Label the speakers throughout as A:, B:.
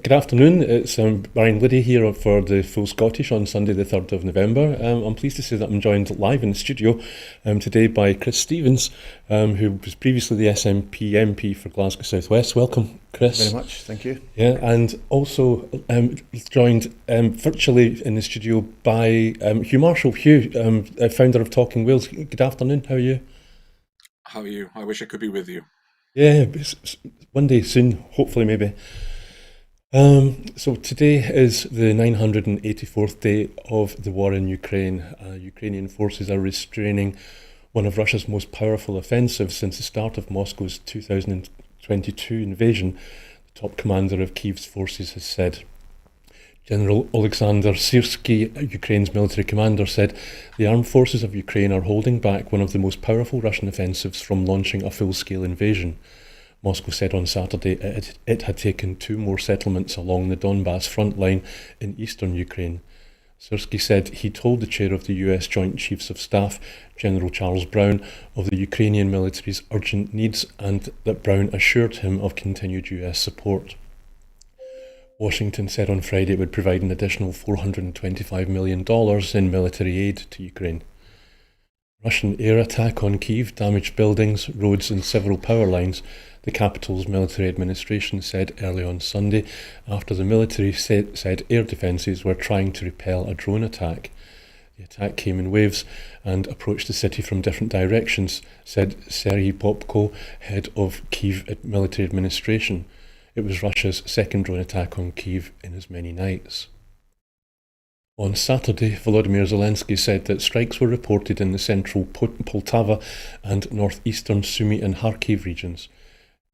A: Good afternoon, it's Brian Liddy here for the Full Scottish on Sunday the 3rd of November. I'm pleased to say that I'm joined live in the studio today by Chris Stevens, who was previously the SNP MP for Glasgow South West. Welcome, Chris.
B: Very much, thank you.
A: Yeah, and also joined virtually in the studio by Hugh Marshall. Hugh, founder of Talking Wales. Good afternoon, how are you?
C: How are you? I wish I could be with you.
A: Yeah, one day soon, hopefully maybe. So today is the 984th day of the war in Ukraine. Ukrainian forces are restraining one of Russia's most powerful offensives since the start of Moscow's 2022 invasion, the top commander of Kyiv's forces has said. General Alexander Syrsky, Ukraine's military commander, said the armed forces of Ukraine are holding back one of the most powerful Russian offensives from launching a full-scale invasion. Moscow said on Saturday it had taken 2 more settlements along the Donbass front line in eastern Ukraine. Syrsky said he told the chair of the US Joint Chiefs of Staff, General Charles Brown, of the Ukrainian military's urgent needs and that Brown assured him of continued US support. Washington said on Friday it would provide an additional $425 million in military aid to Ukraine. Russian air attack on Kyiv damaged buildings, roads and several power lines, the capital's military administration said early on Sunday, after the military said air defences were trying to repel a drone attack. The attack came in waves and approached the city from different directions, said Serhiy Popko, head of Kyiv military administration. It was Russia's second drone attack on Kyiv in as many nights. On Saturday, Volodymyr Zelensky said that strikes were reported in the central Poltava and northeastern Sumy and Kharkiv regions.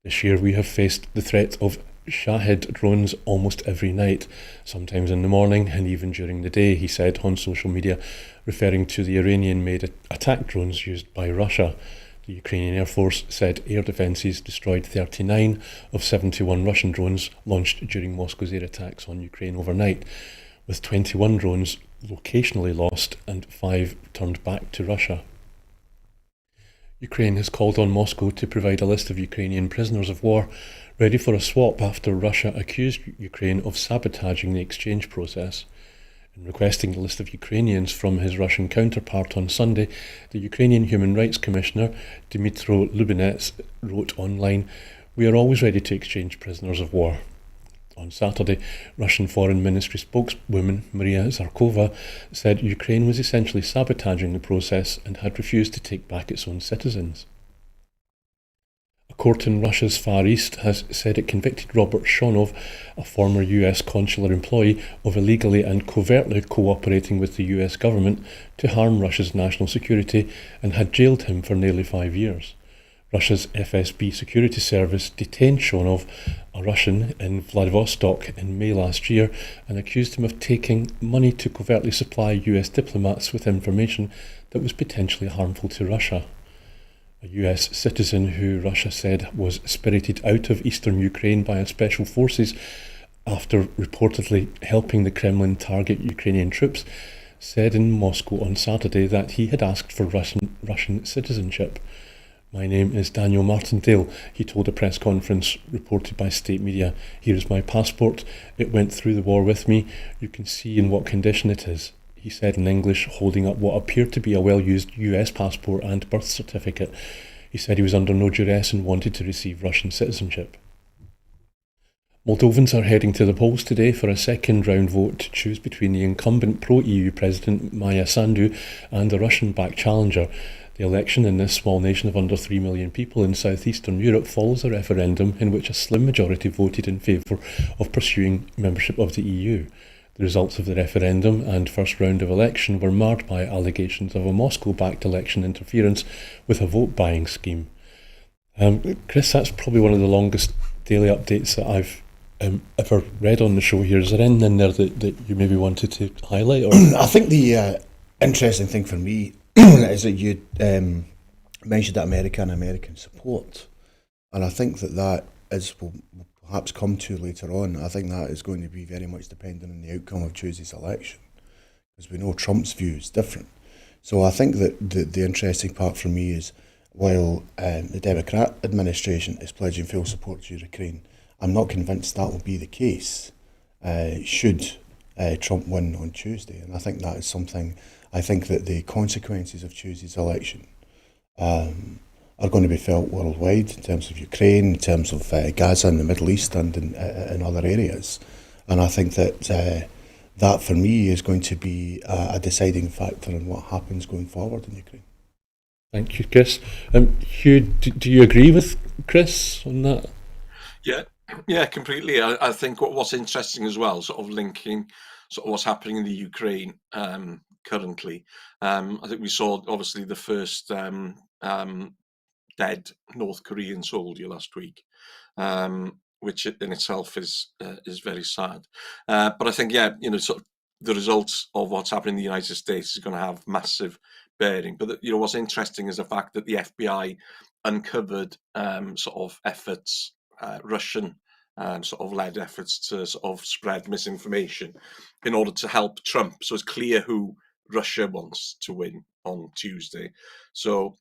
A: This year we have faced the threat of Shahed drones almost every night, sometimes in the morning and even during the day, he said on social media, referring to the Iranian-made attack drones used by Russia. The Ukrainian Air Force said air defences destroyed 39 of 71 Russian drones launched during Moscow's air attacks on Ukraine overnight, with 21 drones locationally lost and 5 turned back to Russia. Ukraine has called on Moscow to provide a list of Ukrainian prisoners of war ready for a swap after Russia accused Ukraine of sabotaging the exchange process. In requesting the list of Ukrainians from his Russian counterpart on Sunday, the Ukrainian Human Rights Commissioner Dmytro Lubinets wrote online, "We are always ready to exchange prisoners of war." On Saturday, Russian Foreign Ministry spokeswoman Maria Zakharova said Ukraine was essentially sabotaging the process and had refused to take back its own citizens. A court in Russia's Far East has said it convicted Robert Shonov, a former US consular employee, of illegally and covertly cooperating with the US government to harm Russia's national security and had jailed him for nearly 5 years. Russia's FSB security service detained Shonov, a Russian, in Vladivostok in May last year and accused him of taking money to covertly supply US diplomats with information that was potentially harmful to Russia. A US citizen who Russia said was spirited out of eastern Ukraine by special forces after reportedly helping the Kremlin target Ukrainian troops said in Moscow on Saturday that he had asked for Russian citizenship. "My name is Daniel Martindale," he told a press conference reported by state media. "Here is my passport. It went through the war with me. You can see in what condition it is," he said in English, holding up what appeared to be a well-used US passport and birth certificate. He said he was under no duress and wanted to receive Russian citizenship. Moldovans are heading to the polls today for a second-round vote to choose between the incumbent pro-EU President Maya Sandu and a Russian-backed challenger. The election in this small nation of under 3 million people in southeastern Europe follows a referendum in which a slim majority voted in favour of pursuing membership of the EU. The results of the referendum and first round of election were marred by allegations of a Moscow-backed election interference with a vote-buying scheme. Chris, that's probably one of the longest daily updates that I've ever read on the show here. Is there anything in there that you maybe wanted to highlight? Or?
B: I think the interesting thing for me is that you mentioned that American support, and I think that will perhaps come to later on. I think that is going to be very much dependent on the outcome of Tuesday's election, because we know Trump's view is different. So I think that the interesting part for me is while the Democrat administration is pledging full support to Ukraine, I'm not convinced that will be the case should Trump win on Tuesday. And I think that is something, I think that the consequences of Tuesday's election are going to be felt worldwide in terms of Ukraine, in terms of Gaza and the Middle East and in other areas. And I think that that for me is going to be a deciding factor in what happens going forward in Ukraine.
A: Thank you, Chris. Hugh, do you agree with Chris on that?
C: Yeah, completely. I think what's interesting as well, sort of linking sort of what's happening in the Ukraine currently. I think we saw obviously the first dead North Korean soldier last week, which in itself is very sad. But I think, sort of the results of what's happening in the United States is going to have massive bearing. But what's interesting is the fact that the FBI uncovered sort of efforts, Russian sort of led efforts to sort of spread misinformation in order to help Trump. So it's clear who Russia wants to win on Tuesday. So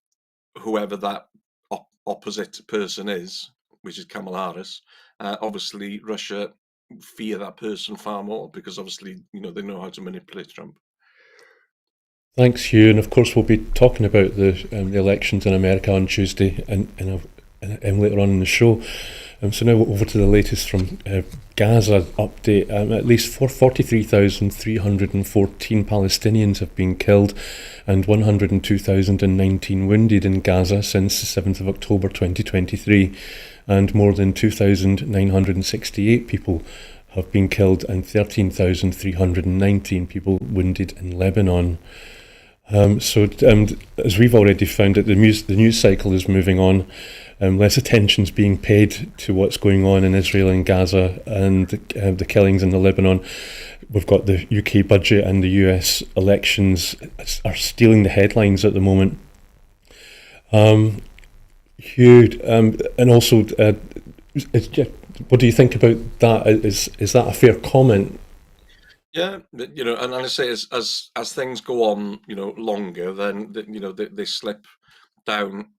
C: whoever that opposite person is, which is Kamala Harris, obviously Russia fear that person far more because obviously, they know how to manipulate Trump.
A: Thanks, Hugh. And of course, we'll be talking about the elections in America on Tuesday and later on in the show. So now over to the latest from Gaza update. At least 43,314 Palestinians have been killed and 102,019 wounded in Gaza since the 7th of October 2023. And more than 2,968 people have been killed and 13,319 people wounded in Lebanon. As we've already found it, the news cycle is moving on. Less attention is being paid to what's going on in Israel and Gaza and the killings in the Lebanon. We've got the UK budget and the US elections are stealing the headlines at the moment. Hugh, and also, what do you think about that? Is that a fair comment?
C: Yeah, and I say as things go on, longer, then they slip down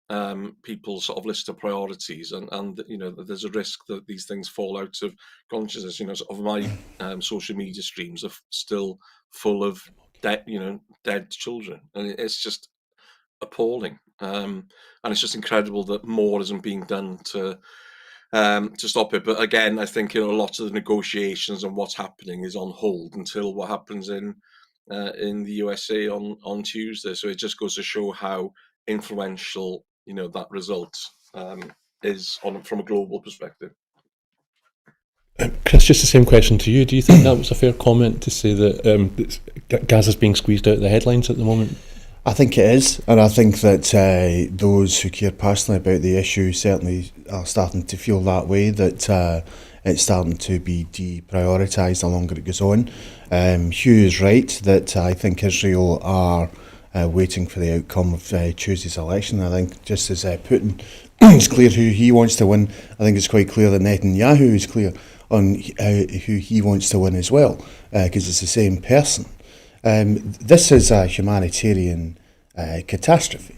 C: people's sort of list of priorities, and there's a risk that these things fall out of consciousness. Sort of my social media streams are still full of dead children, and it's just appalling. And it's just incredible that more isn't being done to stop it. But again, I think a lot of the negotiations and what's happening is on hold until what happens in the USA on Tuesday. So it just goes to show how influential that result is from a global perspective.
A: Chris, just the same question to you. Do you think that was a fair comment to say that Gaza's being squeezed out of the headlines at the moment?
B: I think it is, and I think that those who care passionately about the issue certainly are starting to feel that way, that it's starting to be deprioritised the longer it goes on. Hugh is right that I think Israel are waiting for the outcome of Tuesday's election. I think just as Putin is clear who he wants to win, I think it's quite clear that Netanyahu is clear on who he wants to win as well, because it's the same person. This is a humanitarian catastrophe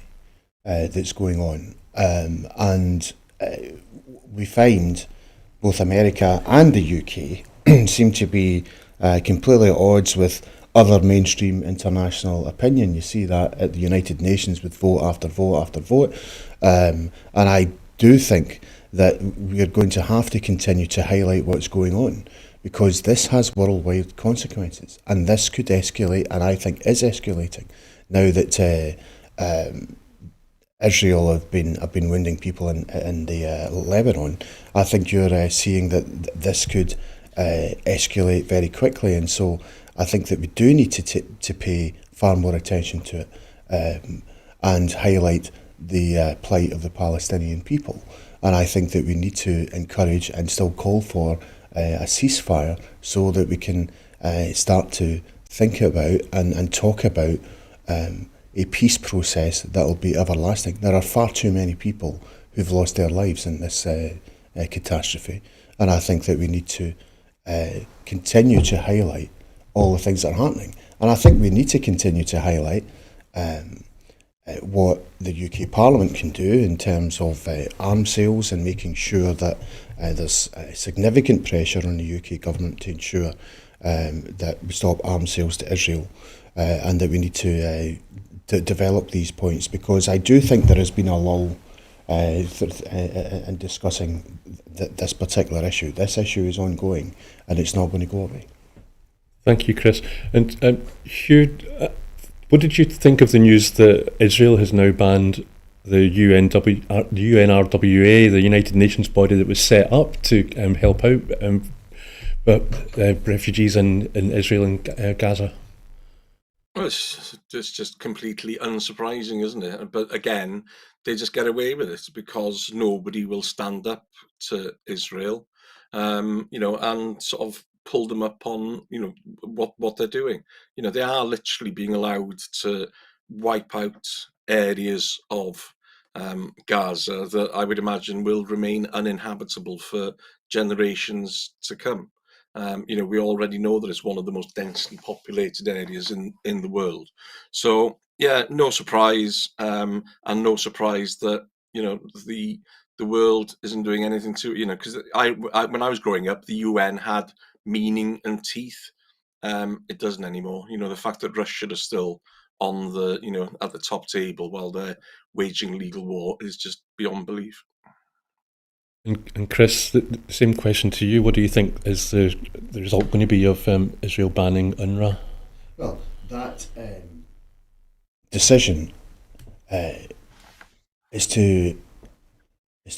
B: that's going on, and we find both America and the UK seem to be completely at odds with other mainstream international opinion. You see that at the United Nations with vote after vote after vote, and I do think that we are going to have to continue to highlight what's going on, because this has worldwide consequences, and this could escalate, and I think is escalating now that Israel have been wounding people in the Lebanon. I think you're seeing that this could escalate very quickly, and so I think that we do need to pay far more attention to it and highlight the plight of the Palestinian people. And I think that we need to encourage and still call for a ceasefire so that we can start to think about and talk about a peace process that will be everlasting. There are far too many people who've lost their lives in this catastrophe, and I think that we need to continue to highlight all the things that are happening. And I think we need to continue to highlight what the UK Parliament can do in terms of arms sales and making sure that there's significant pressure on the UK government to ensure that we stop arms sales to Israel, and that we need to develop these points, because I do think there has been a lull in discussing this particular issue. This issue is ongoing and it's not going to go away.
A: Thank you, Chris. And Hugh, what did you think of the news that Israel has now banned the UNRWA, the United Nations body that was set up to help out refugees in Israel and Gaza?
C: Well, it's just completely unsurprising, isn't it? But again, they just get away with it because nobody will stand up to Israel, and sort of pull them up on, what they're doing. They are literally being allowed to wipe out areas of Gaza that I would imagine will remain uninhabitable for generations to come. We already know that it's one of the most densely populated areas in the world. So yeah, no surprise, and no surprise that the world isn't doing anything to because when I was growing up, the UN had meaning and teeth. It doesn't anymore. The fact that Russia is still on the at the top table while they're waging legal war is just beyond belief.
A: And Chris, the same question to you. What do you think is the result going to be of Israel banning UNRWA?
B: Well, that decision is to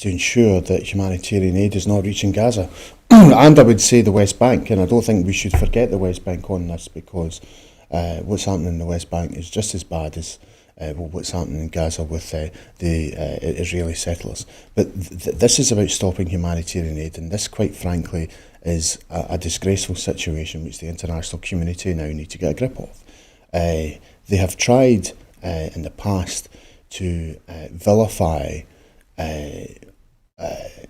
B: ensure that humanitarian aid is not reaching Gaza. And I would say the West Bank, and I don't think we should forget the West Bank on this, because what's happening in the West Bank is just as bad as what's happening in Gaza with the Israeli settlers. But this is about stopping humanitarian aid, and this, quite frankly, is a disgraceful situation which the international community now need to get a grip of. They have tried in the past to vilify the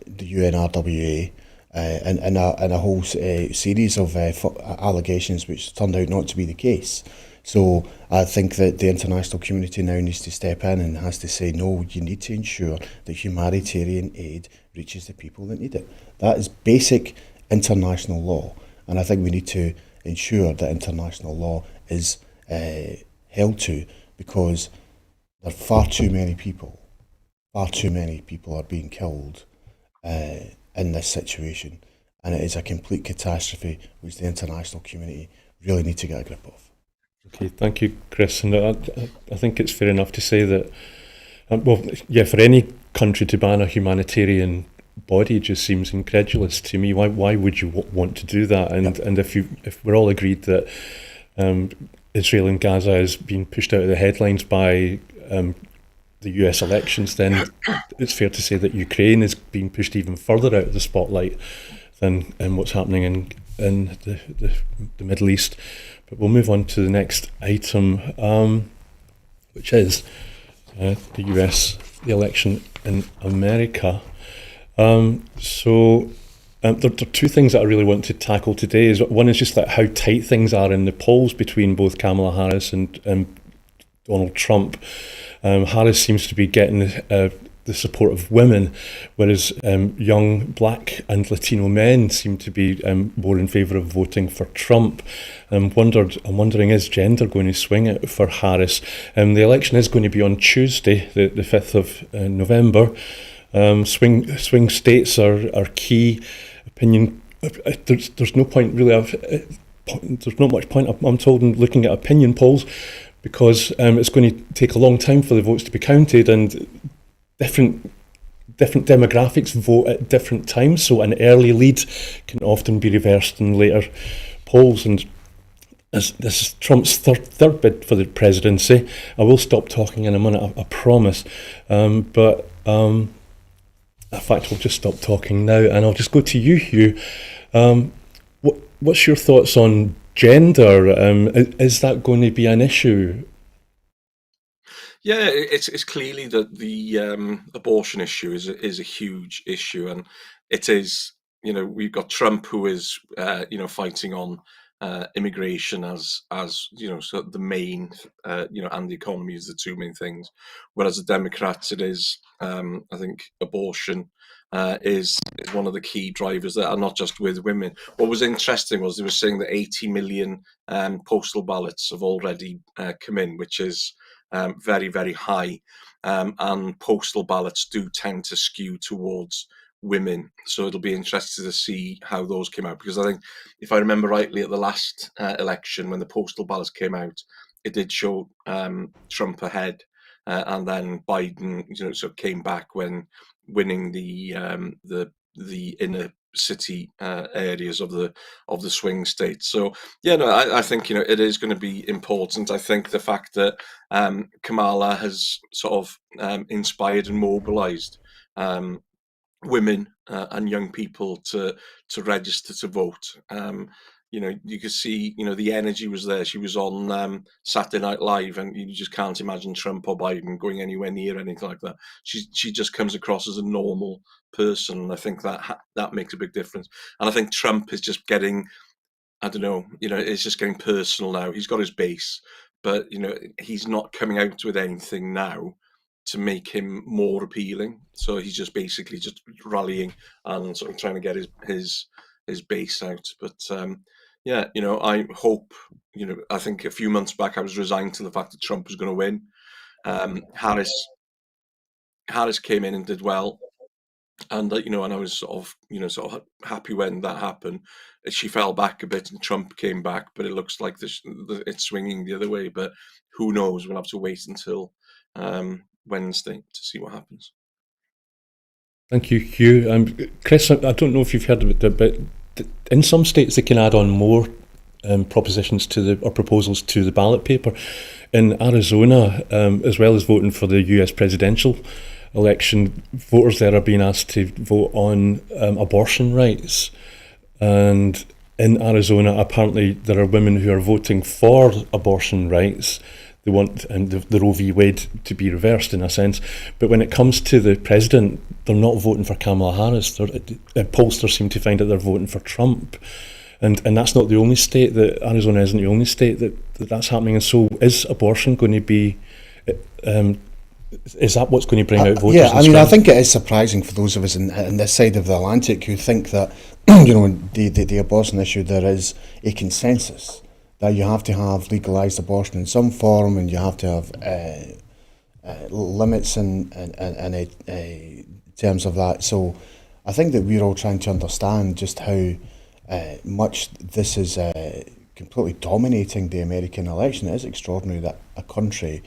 B: UNRWA and a whole series of allegations which turned out not to be the case. So I think that the international community now needs to step in and has to say, no, you need to ensure that humanitarian aid reaches the people that need it. That is basic international law, and I think we need to ensure that international law is held to, because there are far too many people are being killed in this situation, and it is a complete catastrophe which the international community really need to get a grip of.
A: Okay, thank you, Chris. And I think it's fair enough to say that, for any country to ban a humanitarian body just seems incredulous to me. Why would you want to do that? And if we're all agreed that Israel and Gaza is being pushed out of the headlines by the US elections, then it's fair to say that Ukraine is being pushed even further out of the spotlight than what's happening in the Middle East. But we'll move on to the next item, which is the the election in America. So there are two things that I really want to tackle today. One is just like how tight things are in the polls between both Kamala Harris and Donald Trump. Harris seems to be getting the support of women, whereas young black and Latino men seem to be more in favour of voting for Trump. I'm wondering, is gender going to swing it for Harris? The election is going to be on Tuesday, the 5th of November. Swing states are key. Opinion. There's no point really. There's not much point, I'm told, in looking at opinion polls, because it's going to take a long time for the votes to be counted, and different demographics vote at different times, so an early lead can often be reversed in later polls. And this is Trump's third bid for the presidency. I will stop talking in a minute, I promise. But in fact, I'll just stop talking now, and I'll just go to you, Hugh. What's your thoughts on gender? Is that going to be an issue?
C: Yeah, it's clearly that the abortion issue is a huge issue, and it is. We've got Trump, who is fighting on immigration as sort of the main, and the economy is the two main things. Whereas the Democrats, it is, I think, abortion is one of the key drivers that are not just with women. What was interesting was they were saying that 80 million postal ballots have already come in, which is very, very high. And postal ballots do tend to skew towards women. So it'll be interesting to see how those came out, because I think, if I remember rightly, at the last election, when the postal ballots came out, it did show Trump ahead, and then Biden, sort of came back when winning the inner city areas of the swing states. So yeah, no, I think it is going to be important. I think the fact that Kamala has sort of inspired and mobilised women and young people to register to vote. You could see, the energy was there. She was on Saturday Night Live, and you just can't imagine Trump or Biden going anywhere near anything like that. She just comes across as a normal person, and I think that makes a big difference. And I think Trump is just getting, I don't know, it's just getting personal now. He's got his base, but he's not coming out with anything now to make him more appealing. So he's just basically just rallying and sort of trying to get his base out. But yeah, I hope, I think a few months back I was resigned to the fact that Trump was going to win. Harris came in and did well. And and I was sort of happy when that happened. She fell back a bit, and Trump came back, but it looks like it's swinging the other way. But who knows? We'll have to wait until Wednesday to see what happens.
A: Thank you, Hugh. Chris, I don't know if you've heard of it, but in some states they can add on more propositions or proposals to the ballot paper. In Arizona, as well as voting for the US presidential election, voters there are being asked to vote on abortion rights. And in Arizona, apparently there are women who are voting for abortion rights. They want the Roe v. Wade to be reversed, in a sense. But when it comes to the president, they're not voting for Kamala Harris. Pollsters seem to find that they're voting for Trump. And that's not the only state Arizona isn't the only state that's happening. And so is abortion going to be... is that what's going to bring out voters?
B: Yeah, I think it is surprising for those of us in this side of the Atlantic who think that, the abortion issue, there is a consensus that you have to have legalised abortion in some form, and you have to have limits in terms of that. So I think that we're all trying to understand just how much this is completely dominating the American election. It is extraordinary that a country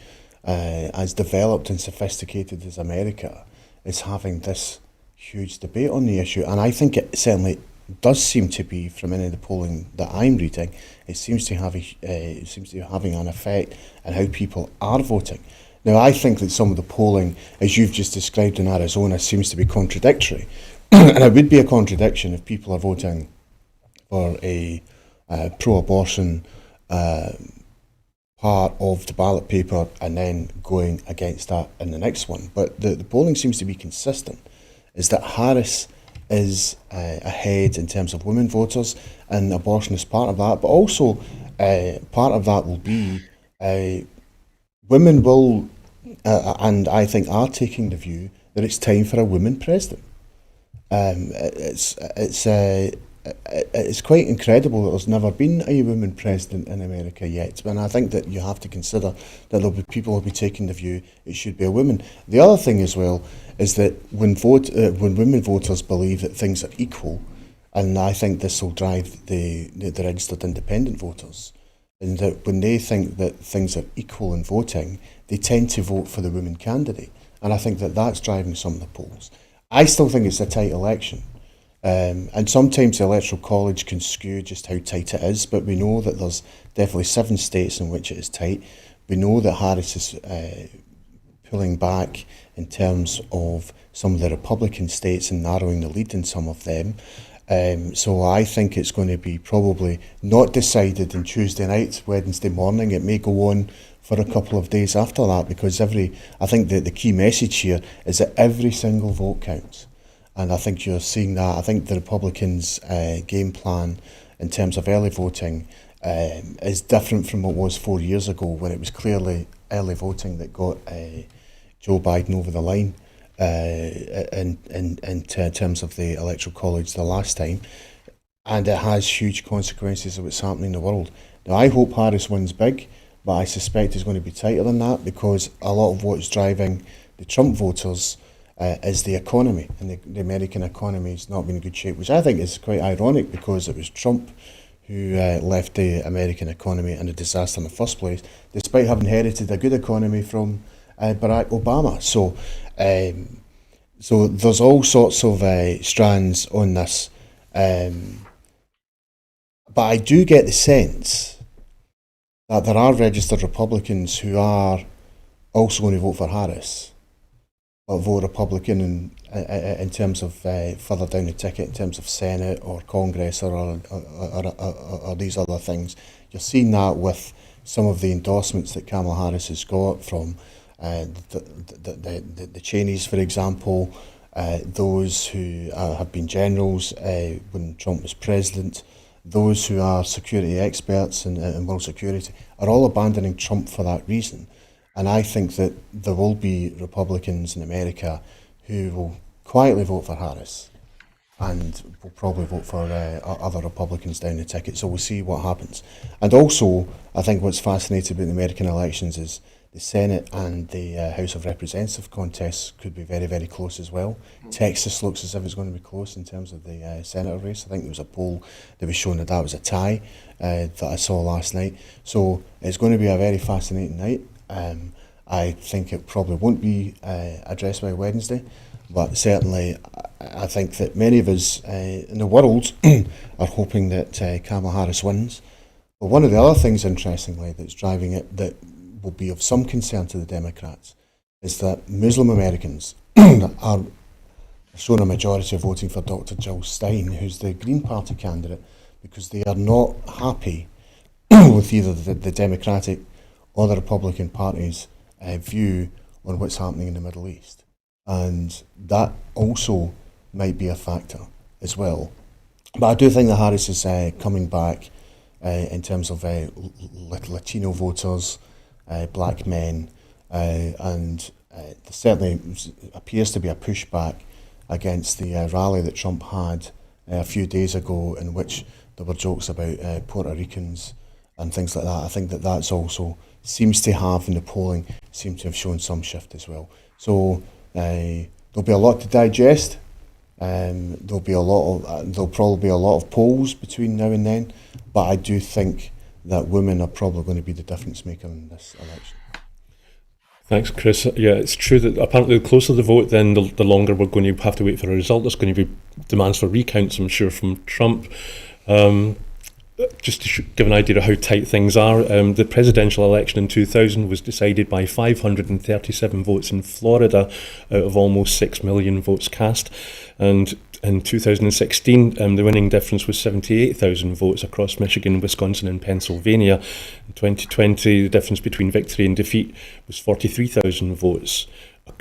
B: as developed and sophisticated as America is having this huge debate on the issue. And I think it certainly does seem to be, from any of the polling that I'm reading, it seems to have having an effect on how people are voting. Now, I think that some of the polling, as you've just described in Arizona, seems to be contradictory. And it would be a contradiction if people are voting for a pro-abortion part of the ballot paper and then going against that in the next one. But the polling seems to be consistent, is that Harris is ahead in terms of women voters, and abortion is part of that. But also part of that will be women will, and I think are taking the view that it's time for a woman president. It's quite incredible that there's never been a woman president in America yet, and I think that you have to consider that there'll be people who'll be taking the view it should be a woman. The other thing as well is that when women voters believe that things are equal, and I think this will drive the registered independent voters, and that when they think that things are equal in voting, they tend to vote for the women candidate, and I think that that's driving some of the polls. I still think it's a tight election. And sometimes the Electoral College can skew just how tight it is, but we know that there's definitely 7 states in which it is tight. We know that Harris is pulling back in terms of some of the Republican states and narrowing the lead in some of them. So I think it's going to be probably not decided on Tuesday night, Wednesday morning. It may go on for a couple of days after that, because I think the key message here is that every single vote counts. And I think you're seeing that. I think the Republicans' game plan in terms of early voting is different from what was 4 years ago, when it was clearly early voting that got Joe Biden over the line in terms of the Electoral College the last time. And it has huge consequences of what's happening in the world. Now, I hope Harris wins big, but I suspect it's going to be tighter than that, because a lot of what's driving the Trump voters is the economy, and the American economy has not been in good shape, which I think is quite ironic, because it was Trump who left the American economy in a disaster in the first place, despite having inherited a good economy from Barack Obama. So there's all sorts of strands on this. But I do get the sense that there are registered Republicans who are also going to vote for Harris, but vote Republican in terms of further down the ticket, in terms of Senate or Congress or these other things. You're seeing that with some of the endorsements that Kamala Harris has got from the Cheneys, for example, those who have been generals when Trump was president, those who are security experts in world security, are all abandoning Trump for that reason. And I think that there will be Republicans in America who will quietly vote for Harris and will probably vote for other Republicans down the ticket. So we'll see what happens. And also, I think what's fascinating about the American elections is the Senate and the House of Representatives contests could be very, very close as well. Texas looks as if it's going to be close in terms of the senator race. I think there was a poll that was showing that was a tie that I saw last night. So it's going to be a very fascinating night. I think it probably won't be addressed by Wednesday, but certainly I think that many of us in the world are hoping that Kamala Harris wins. But one of the other things, interestingly, that's driving it, that will be of some concern to the Democrats, is that Muslim Americans are showing a majority of voting for Dr. Jill Stein, who's the Green Party candidate, because they are not happy with either the Democratic or the Republican Party's view on what's happening in the Middle East. And that also might be a factor as well. But I do think that Harris is coming back in terms of Latino voters, black men, and there certainly appears to be a pushback against the rally that Trump had a few days ago, in which there were jokes about Puerto Ricans and things like that. I think that that's also seems to have, in the polling, seems to have shown some shift as well. So there'll be a lot to digest. There'll probably be a lot of polls between now and then, but I do think that women are probably going to be the difference maker in this election.
A: Thanks, Chris. Yeah, it's true that apparently the closer the vote, then the longer we're going to have to wait for a result. There's going to be demands for recounts, I'm sure, from Trump. Just to give an idea of how tight things are, the presidential election in 2000 was decided by 537 votes in Florida out of almost 6 million votes cast. And in 2016, the winning difference was 78,000 votes across Michigan, Wisconsin and Pennsylvania. In 2020, the difference between victory and defeat was 43,000 votes.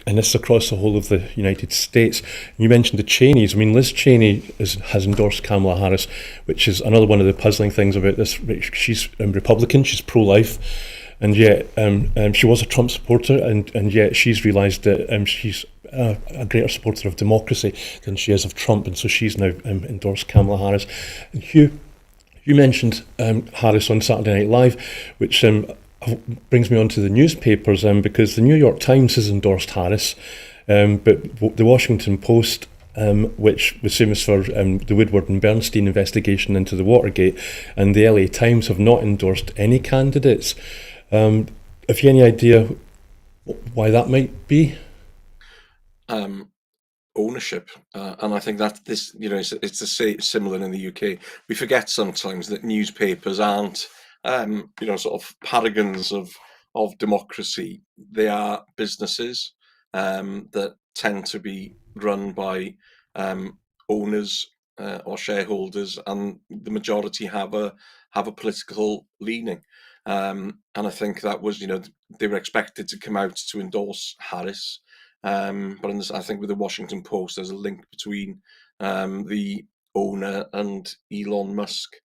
A: And this is across the whole of the United States. You mentioned the Cheneys. I mean, Liz Cheney has endorsed Kamala Harris, which is another one of the puzzling things about this. She's Republican, she's pro-life, and yet she was a Trump supporter, and yet she's realised that she's a greater supporter of democracy than she is of Trump, and so she's now endorsed Kamala Harris. And Hugh, you mentioned Harris on Saturday Night Live, which brings me on to the newspapers, because the New York Times has endorsed Harris, but the Washington Post, which was famous for the Woodward and Bernstein investigation into the Watergate, and the LA Times have not endorsed any candidates. Have you any idea why that might be?
C: Ownership, and I think that this, it's the similar in the UK. We forget sometimes that newspapers aren't sort of paragons of democracy. They are businesses that tend to be run by owners or shareholders, and the majority have a political leaning. And I think that was, they were expected to come out to endorse Harris. But I think with the Washington Post, there's a link between the owner and Elon Musk,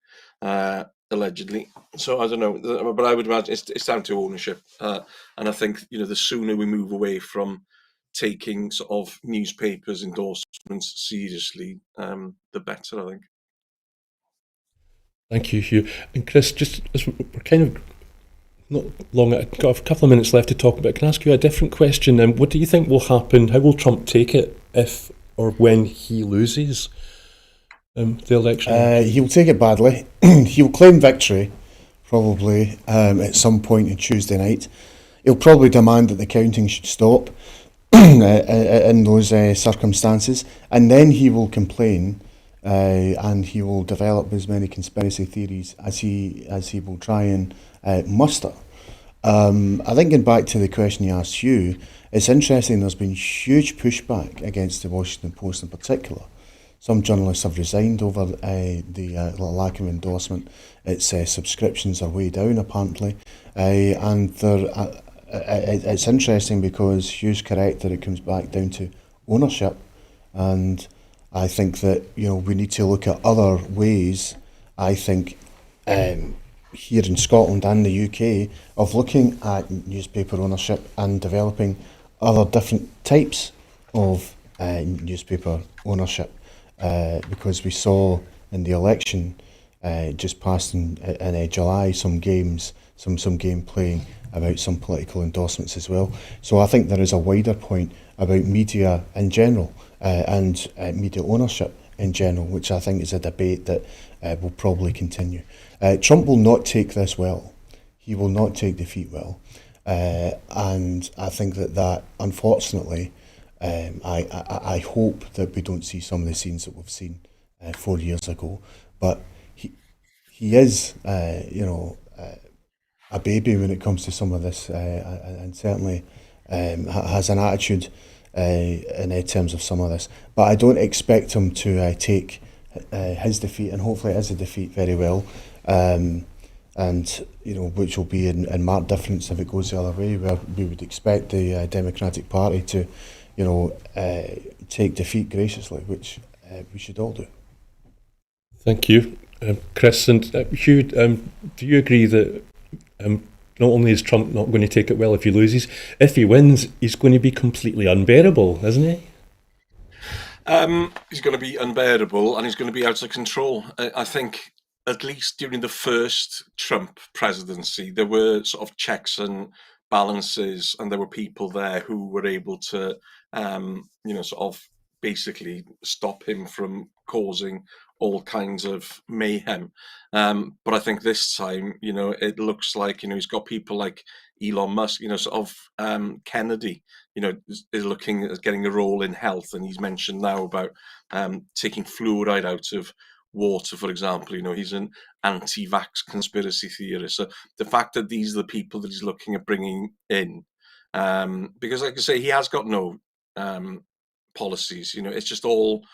C: allegedly. So I don't know, but I would imagine it's down to ownership, and I think the sooner we move away from taking sort of newspapers' endorsements seriously, the better, I think.
A: Thank you, Hugh. And Chris, just as we're kind of not long, I've got a couple of minutes left to talk about. Can I ask you a different question? What do you think will happen? How will Trump take it if or when he loses the election?
B: He'll take it badly. He'll claim victory, probably at some point on Tuesday night. He'll probably demand that the counting should stop in those circumstances, and then he will complain. And he will develop as many conspiracy theories as he will try and muster. I think, going back to the question you asked you, it's interesting. There's been huge pushback against the Washington Post in particular. Some journalists have resigned over the lack of endorsement. Its subscriptions are way down apparently, and it's interesting because Hugh's correct that it comes back down to ownership, and I think that we need to look at other ways. I think here in Scotland and the UK of looking at newspaper ownership and developing other different types of newspaper ownership, because we saw in the election just past in July some game playing about some political endorsements as well. So I think there is a wider point about media in general and media ownership in general, which I think is a debate that will probably continue. Trump will not take this well. He will not take defeat well. And I think that unfortunately, I hope that we don't see some of the scenes that we've seen 4 years ago. But he is, a baby when it comes to some of this, and certainly has an attitude in terms of some of this. But I don't expect him to take his defeat, and hopefully it is a defeat, very well. And which will be in marked difference if it goes the other way, where we would expect the Democratic Party to, take defeat graciously, which we should all do.
A: Thank you, Chris. And Hugh, do you agree that not only is Trump not going to take it well if he loses, if he wins, he's going to be completely unbearable, isn't he?
C: He's going to be unbearable, and he's going to be out of control. I think at least during the first Trump presidency, there were sort of checks and balances, and there were people there who were able to, sort of basically stop him from causing all kinds of mayhem. But I think this time, it looks like, he's got people like Elon Musk, Kennedy, is looking at getting a role in health. And he's mentioned now about taking fluoride out of water, for example. He's an anti-vax conspiracy theorist. So the fact that these are the people that he's looking at bringing in, because like I say, he has got no policies, it's just all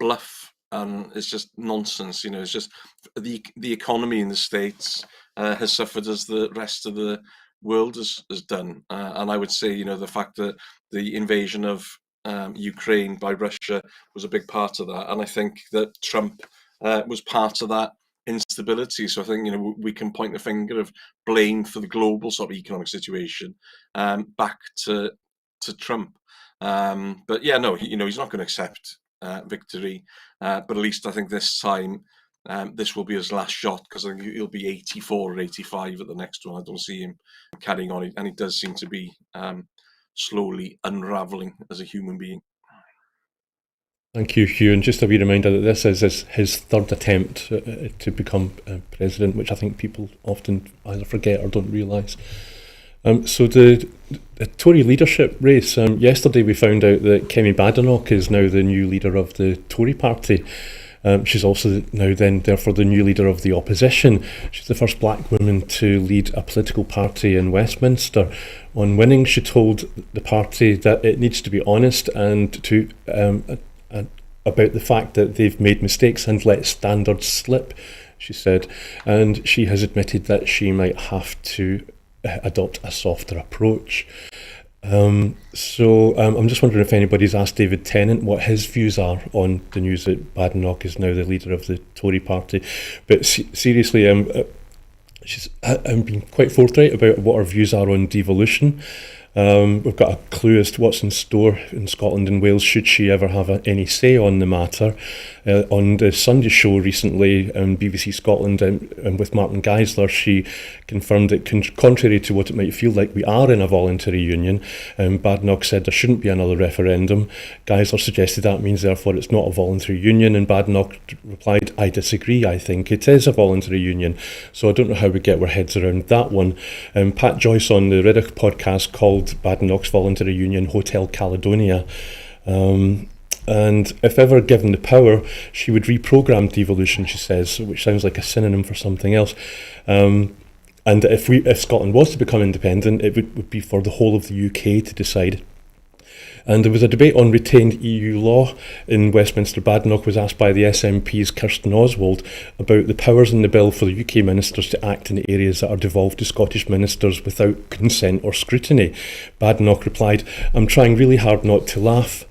C: bluff, and it's just nonsense. It's just the economy in the States has suffered as the rest of the world has done, and I would say the fact that the invasion of Ukraine by Russia was a big part of that, and I think that Trump was part of that instability. So I think we can point the finger of blame for the global sort of economic situation back to Trump. But yeah, no, he's not going to accept victory. But at least I think this time this will be his last shot, because I think he'll be 84 or 85 at the next one. I don't see him carrying on, and he does seem to be slowly unraveling as a human being.
A: Thank you, Hugh. And just a wee reminder that this is his third attempt to become president, which I think people often either forget or don't realise. So the Tory leadership race, yesterday we found out that Kemi Badenoch is now the new leader of the Tory party. She's also now therefore the new leader of the opposition. She's the first black woman to lead a political party in Westminster. On winning, she told the party that it needs to be honest and to about the fact that they've made mistakes and let standards slip, she said. And she has admitted that she might have to adopt a softer approach. I'm just wondering if anybody's asked David Tennant what his views are on the news that Badenoch is now the leader of the Tory party. But seriously, she's been quite forthright about what her views are on devolution. We've got a clue as to what's in store in Scotland and Wales should she ever have any say on the matter. On the Sunday show recently on BBC Scotland and with Martin Geisler, she confirmed that contrary to what it might feel like, we are in a voluntary union. Badenoch said there shouldn't be another referendum. Geisler suggested that means therefore it's not a voluntary union, and Badenoch replied, I disagree, I think it is a voluntary union. So I don't know how we get our heads around that one. Pat Joyce on the Riddick podcast called Badenoch's voluntary union Hotel Caledonia. And if ever given the power, she would reprogram devolution, she says, which sounds like a synonym for something else. And if Scotland was to become independent, it would be for the whole of the UK to decide. And there was a debate on retained EU law in Westminster. Badenoch was asked by the SNP's Kirsten Oswald about the powers in the bill for the UK ministers to act in areas that are devolved to Scottish ministers without consent or scrutiny. Badenoch replied, I'm trying really hard not to laugh.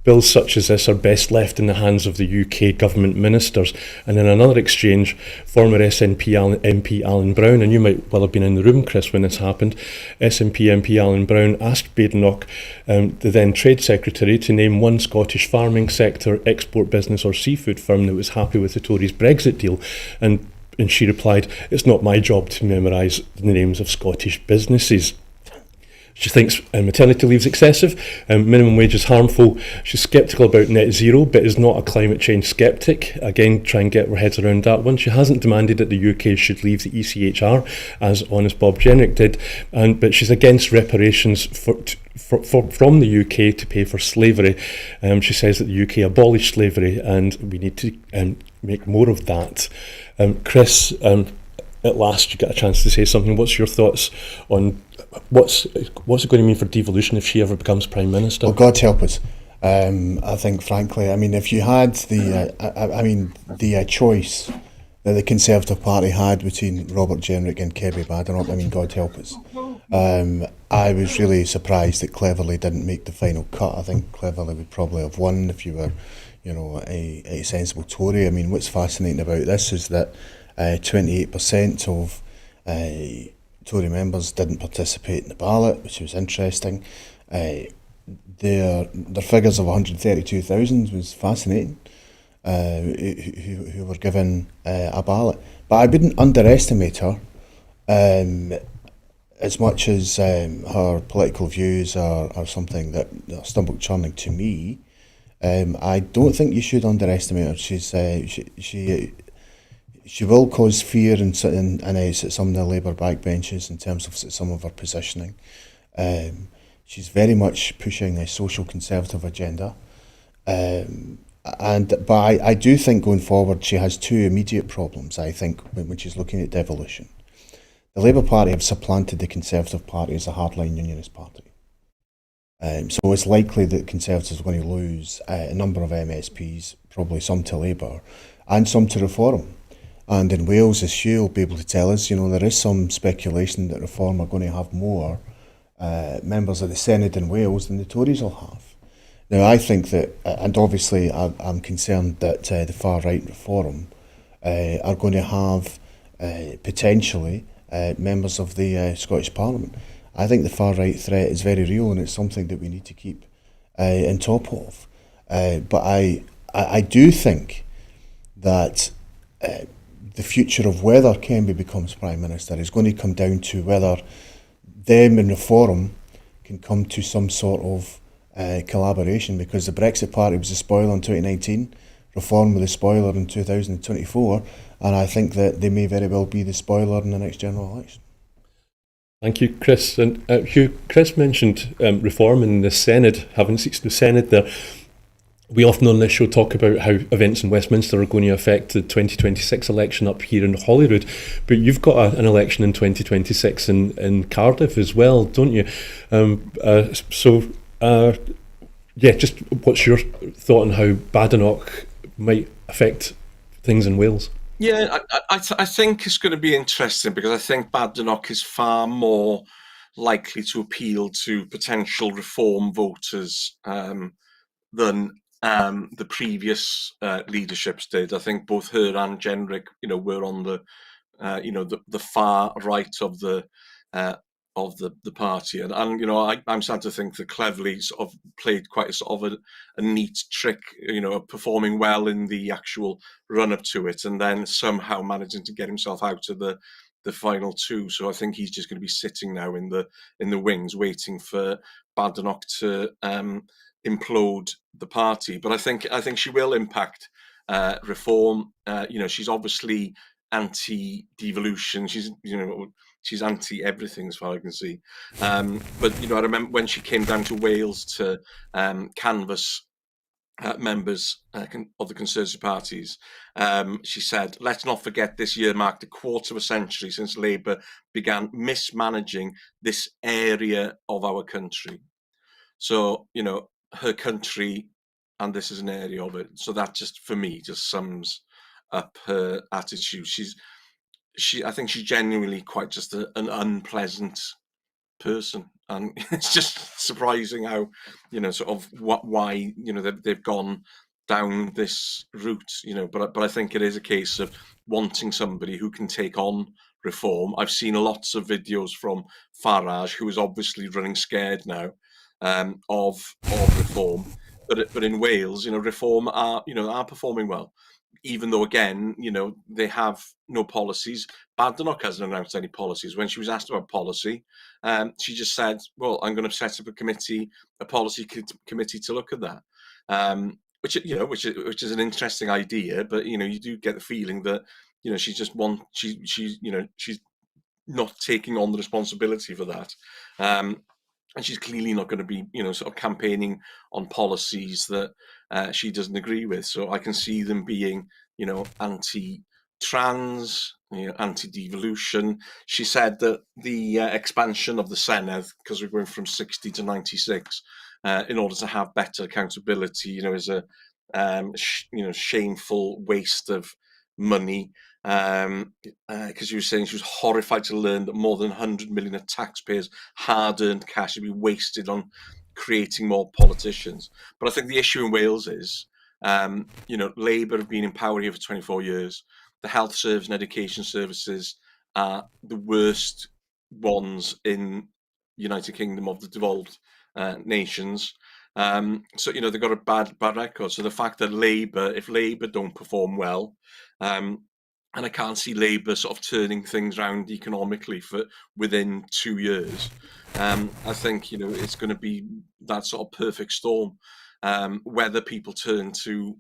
A: Bills such as this are best left in the hands of the UK government ministers. And in another exchange, former SNP MP Alan Brown, and you might well have been in the room, Chris, when this happened, SNP MP Alan Brown asked Badenoch, the then Trade Secretary, to name one Scottish farming sector, export business or seafood firm that was happy with the Tories' Brexit deal. And she replied, it's not my job to memorise the names of Scottish businesses. She thinks maternity leave is excessive, minimum wage is harmful. She's sceptical about net zero, but is not a climate change sceptic. Again, try and get her heads around that one. She hasn't demanded that the UK should leave the ECHR, as Honest Bob Jenrick did, but she's against reparations from the UK to pay for slavery. She says that the UK abolished slavery and we need to make more of that. Chris, at last you get a chance to say something. What's your thoughts on what's it going to mean for devolution if she ever becomes Prime Minister?
B: Well, God help us. I think, frankly, I mean, if you had the choice that the Conservative Party had between Robert Jenrick and Kebby Badenoch, I mean, God help us. I was really surprised that Cleverly didn't make the final cut. I think Cleverly would probably have won if you were, a sensible Tory. I mean, what's fascinating about this is that 28% of Tory members didn't participate in the ballot, which was interesting. Their figures of 132,000 was fascinating, who were given a ballot. But I wouldn't underestimate her, as much as her political views are something that are stomach churning to me. I don't think you should underestimate her. She will cause fear in some of the Labour backbenches in terms of some of her positioning. She's very much pushing a social conservative agenda. But I do think going forward she has two immediate problems, I think, when she's looking at devolution. The Labour Party have supplanted the Conservative Party as a hardline unionist party. So it's likely that Conservatives are going to lose a number of MSPs, probably some to Labour and some to Reform. And in Wales, as Hugh will be able to tell us, there is some speculation that Reform are going to have more members of the Senate in Wales than the Tories will have. Now, I think that, and obviously I'm concerned that the far-right Reform are going to have potentially members of the Scottish Parliament. I think the far-right threat is very real and it's something that we need to keep on top of. But I do think that the future of whether Kemby becomes Prime Minister is going to come down to whether them and Reform can come to some sort of collaboration, because the Brexit Party was a spoiler in 2019, Reform was a spoiler in 2024, and I think that they may very well be the spoiler in the next general election.
A: Thank you, Chris. And Hugh, Chris mentioned Reform in the Senate, having seats in the Senate there. We often on this show talk about how events in Westminster are going to affect the 2026 election up here in Holyrood, but you've got an election in 2026 in Cardiff as well, don't you? Just what's your thought on how Badenoch might affect things in Wales?
C: Yeah, I think it's going to be interesting because I think Badenoch is far more, likely to appeal to potential reform voters than the previous leaderships did. I think both her and Jenrick, were on the the far right of the party, and I'm starting to think that Cleverly sort of played quite a sort of a neat trick, performing well in the actual run up to it, and then somehow managing to get himself out of the final two. So I think he's just going to be sitting now in the wings, waiting for Badenoch to implode the party. But I think she will impact reform. She's obviously anti-devolution. She's anti everything as far as I can see. But I remember when she came down to Wales to canvass members of the Conservative parties, she said, "Let's not forget this year marked a quarter of a century since Labour began mismanaging this area of our country." So, her country, and this is an area of it. So that just, for me, just sums up her attitude. I think she's genuinely quite just an unpleasant person, and it's just surprising how, sort of why, they've gone down this route, but I think it is a case of wanting somebody who can take on reform. I've seen lots of videos from Farage, who is obviously running scared now, of reform, but in Wales, reform are performing well, even though, again, they have no policies. Badenoch hasn't announced any policies. When she was asked about policy, she just said, "Well, I'm going to set up a policy committee to look at that." Which is an interesting idea, but you do get the feeling that she's not taking on the responsibility for that. And she's clearly not going to be, sort of campaigning on policies that she doesn't agree with. So I can see them being, anti-trans, anti-devolution. She said that the expansion of the Senedd, because we're going from 60 to 96, in order to have better accountability, is a shameful waste of money. Because she was saying she was horrified to learn that more than 100 million of taxpayers' hard-earned cash would be wasted on creating more politicians. But I think the issue in Wales is, Labour have been in power here for 24 years. The health service and education services are the worst ones in the United Kingdom of the devolved nations. So they've got a bad record. So the fact that if Labour don't perform well, and I can't see Labour sort of turning things around economically within 2 years. I think it's going to be that sort of perfect storm. Whether people turn to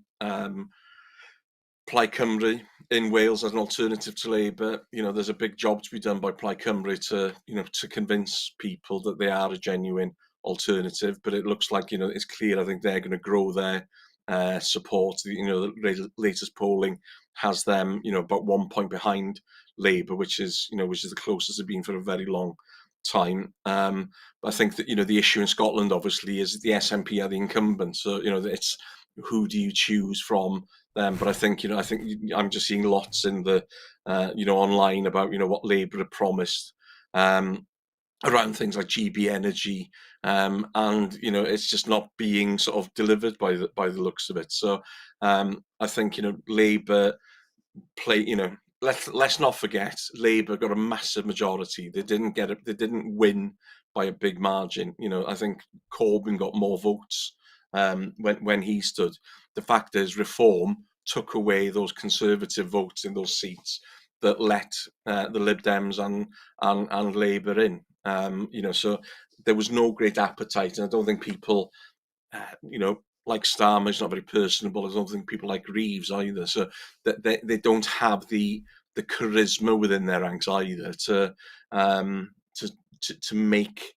C: Plaid Cymru in Wales as an alternative to Labour, there's a big job to be done by Plaid Cymru to convince people that they are a genuine alternative. But it looks like it's clear. I think they're going to grow their support. The latest polling has them about 1 point behind Labour, which is the closest they've been for a very long time. But I think that the issue in Scotland obviously is the SNP are the incumbent, so it's who do you choose from them. But I think I'm just seeing lots in the online about what Labour have promised around things like GB Energy, and it's just not being sort of delivered by the looks of it. So I think Labour play. Let's not forget, Labour got a massive majority. They didn't win by a big margin. I think Corbyn got more votes when he stood. The fact is, Reform took away those Conservative votes in those seats that let the Lib Dems and Labour in. So there was no great appetite, and I don't think people, like Starmer's not very personable. I don't think people like Reeves either. So that they don't have the charisma within their ranks either to make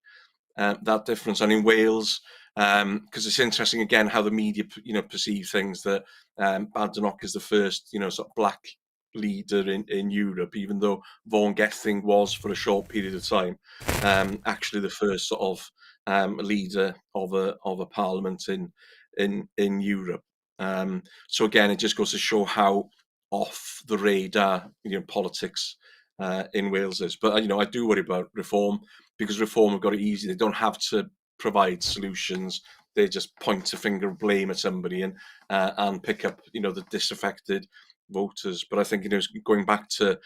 C: that difference. And in Wales, because it's interesting again how the media perceive things, that Badenoch is the first sort of black leader in Europe, even though Vaughan Gething was for a short period of time actually the first sort of leader of a parliament in Europe. So again, it just goes to show how off the radar politics in Wales is. But I do worry about Reform because Reform have got it easy. They don't have to provide solutions. They just point a finger of blame at somebody and pick up, the disaffected voters. But I think, going back to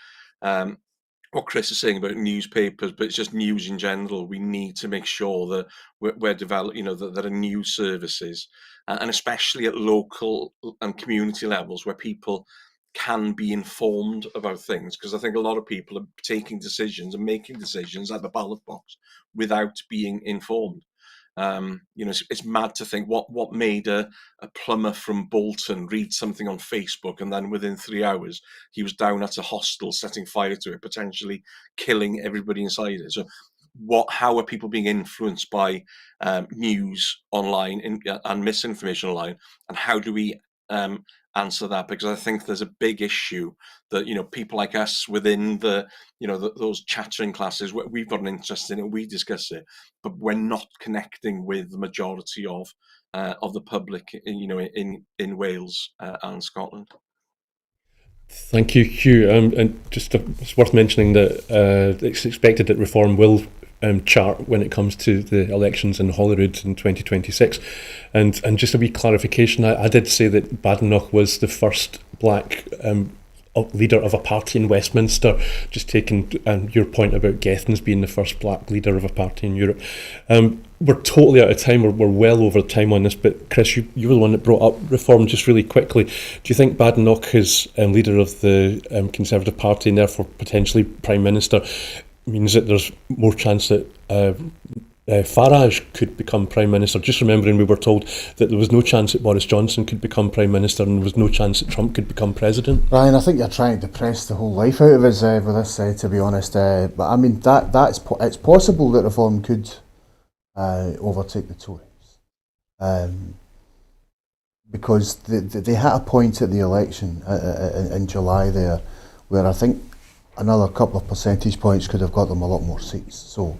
C: what Chris is saying about newspapers, but it's just news in general. We need to make sure that we're developing, that there are news services, and especially at local and community levels where people can be informed about things. Because I think a lot of people are taking decisions and making decisions at the ballot box without being informed. It's mad to think what made a plumber from Bolton read something on Facebook, and then within 3 hours he was down at a hostel setting fire to it, potentially killing everybody inside it. So how are people being influenced by news online and misinformation online, and how do we answer that? Because I think there's a big issue that people like us within those chattering classes, we've got an interest in it, we discuss it, but we're not connecting with the majority of the public in Wales and Scotland.
A: Thank you, Hugh. And just it's worth mentioning that it's expected that Reform will chart when it comes to the elections in Holyrood in 2026. And just a wee clarification, I did say that Badenoch was the first black leader of a party in Westminster, just taking your point about Gethens being the first black leader of a party in Europe. We're totally out of time. We're well over time on this, but Chris, you were the one that brought up Reform just really quickly. Do you think Badenoch, as leader of the Conservative Party and therefore potentially Prime Minister, means that there's more chance that Farage could become Prime Minister? Just remembering we were told that there was no chance that Boris Johnson could become Prime Minister and there was no chance that Trump could become President.
B: Ryan, I think you're trying to depress the whole life out of us with this, to be honest. But I mean, it's possible that Reform could overtake the Tories. Because they had a point at the election in July there where I think another couple of percentage points could have got them a lot more seats. So,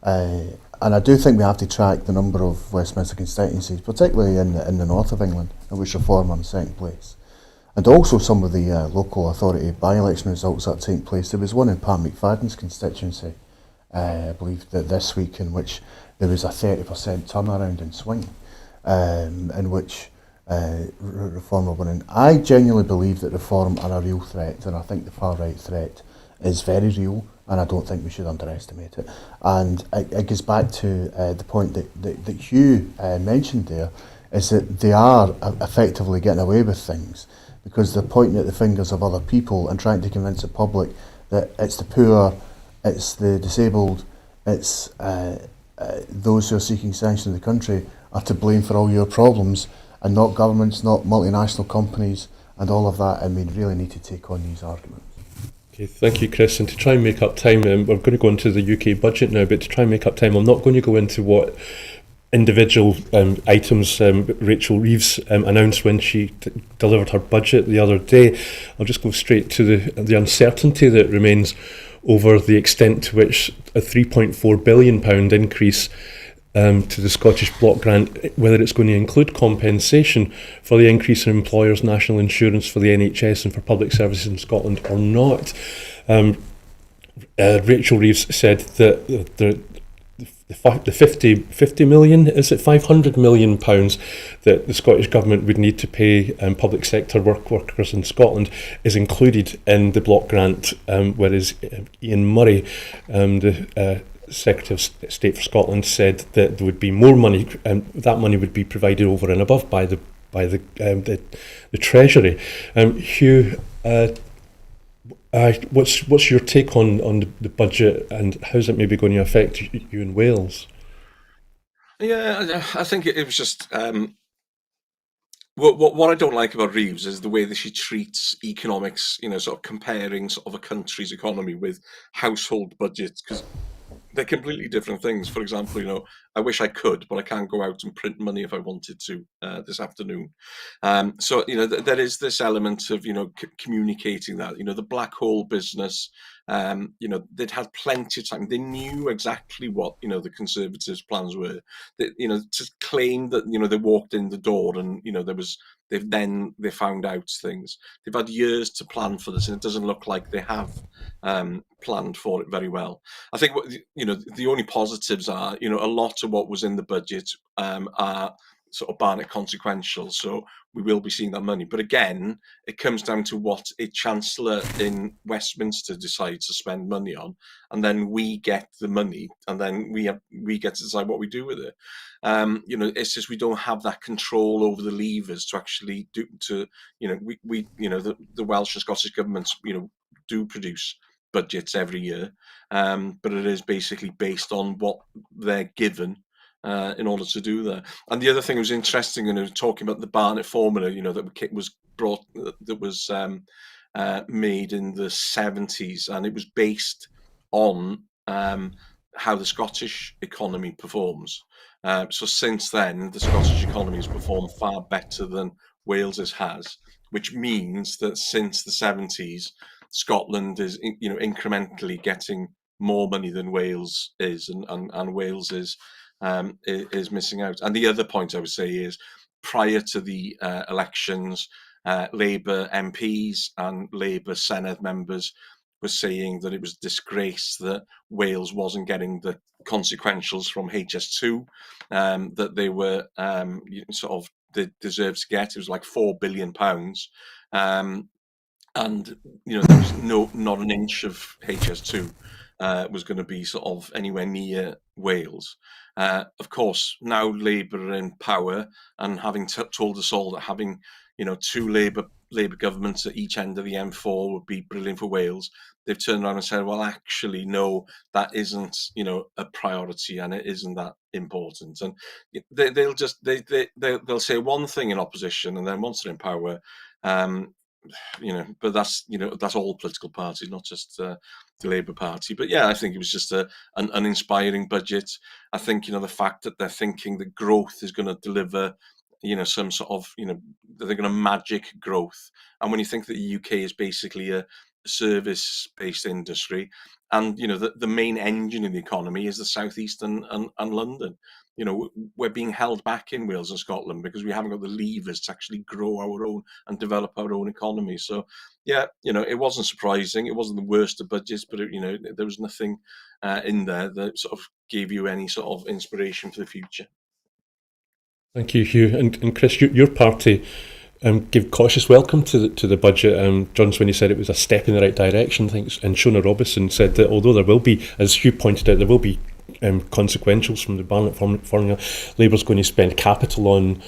B: and I do think we have to track the number of Westminster constituencies, particularly in the north of England, in which Reform are in second place. And also some of the local authority by-election results that take place. There was one in Pat McFadden's constituency, I believe that this week, in which there was a 30% turnaround in Swing, in which Reform are winning. I genuinely believe that Reform are a real threat, and I think the far-right threat is very real, and I don't think we should underestimate it. And it goes back to the point that Hugh mentioned there, is that they are effectively getting away with things because they're pointing at the fingers of other people and trying to convince the public that it's the poor, it's the disabled, it's those who are seeking sanction in the country are to blame for all your problems, and not governments, not multinational companies, and all of that. And we really need to take on these arguments.
A: Okay, thank you, Chris. And to try and make up time, we're going to go into the UK budget now, but to try and make up time, I'm not going to go into what individual items Rachel Reeves announced when she delivered her budget the other day. I'll just go straight to the uncertainty that remains over the extent to which a £3.4 billion increase to the Scottish Block Grant, whether it's going to include compensation for the increase in employers' national insurance for the NHS and for public services in Scotland or not. Rachel Reeves said that the 50 million, is it £500 million that the Scottish Government would need to pay public sector workers in Scotland is included in the Block Grant, whereas Ian Murray, the Secretary of State for Scotland, said that there would be more money, and that money would be provided over and above by the Treasury. Hugh, what's your take on the budget, and how's it maybe going to affect you in Wales?
C: Yeah, I think it was just what I don't like about Reeves is the way that she treats economics. Sort of comparing sort of a country's economy with household budgets, because they're completely different things. For example, I wish I could, but I can't go out and print money if I wanted to this afternoon. So there is this element of communicating that the black hole business they'd had plenty of time. They knew exactly what the Conservatives' plans were. To claim that they walked in the door and they found out things. They've had years to plan for this, and it doesn't look like they have planned for it very well. I think the only positives are a lot of what was in the budget are sort of Barnett consequential, so we will be seeing that money. But again, it comes down to what a chancellor in Westminster decides to spend money on, and then we get the money, and then we get to decide what we do with it. It's just we don't have that control over the levers to actually do the Welsh and Scottish governments do produce budgets every year, but it is basically based on what they're given in order to do that. And the other thing that was interesting, talking about the Barnett formula, that was brought, that was made in the 70s, and it was based on how the Scottish economy performs. So since then, the Scottish economy has performed far better than Wales's has, which means that since the 70s, Scotland is incrementally getting more money than Wales is, and Wales is missing out. And the other point I would say is, prior to the elections, Labour MPs and Labour Senedd members were saying that it was a disgrace that Wales wasn't getting the consequentials from HS2 that they were they deserved to get. It was like £4 billion. And there was not an inch of HS2 was going to be sort of anywhere near Wales. Of course, now Labour are in power, and having told us all that having two Labour governments at each end of the M4 would be brilliant for Wales, they've turned around and said, well, actually, no, that isn't a priority, and it isn't that important. And they'll say one thing in opposition, and then once they're in power, but that's all political parties, not just the Labour Party. But yeah, I think it was just an inspiring budget. I think the fact that they're thinking that growth is going to deliver some sort of they're going to magic growth. And when you think that the UK is basically a service-based industry, and the main engine in the economy is the southeast and London. We're being held back in Wales and Scotland because we haven't got the levers to actually grow our own and develop our own economy. So yeah, it wasn't surprising. It wasn't the worst of budgets, but there was nothing in there that sort of gave you any sort of inspiration for the future.
A: Thank you, Hugh. And Chris, your party gave cautious welcome to the budget. John Swinney said it was a step in the right direction. I think, and Shona Robison said that although there will be, as Hugh pointed out, there will be consequentials from the Barnett formula, Labour's going to spend capital on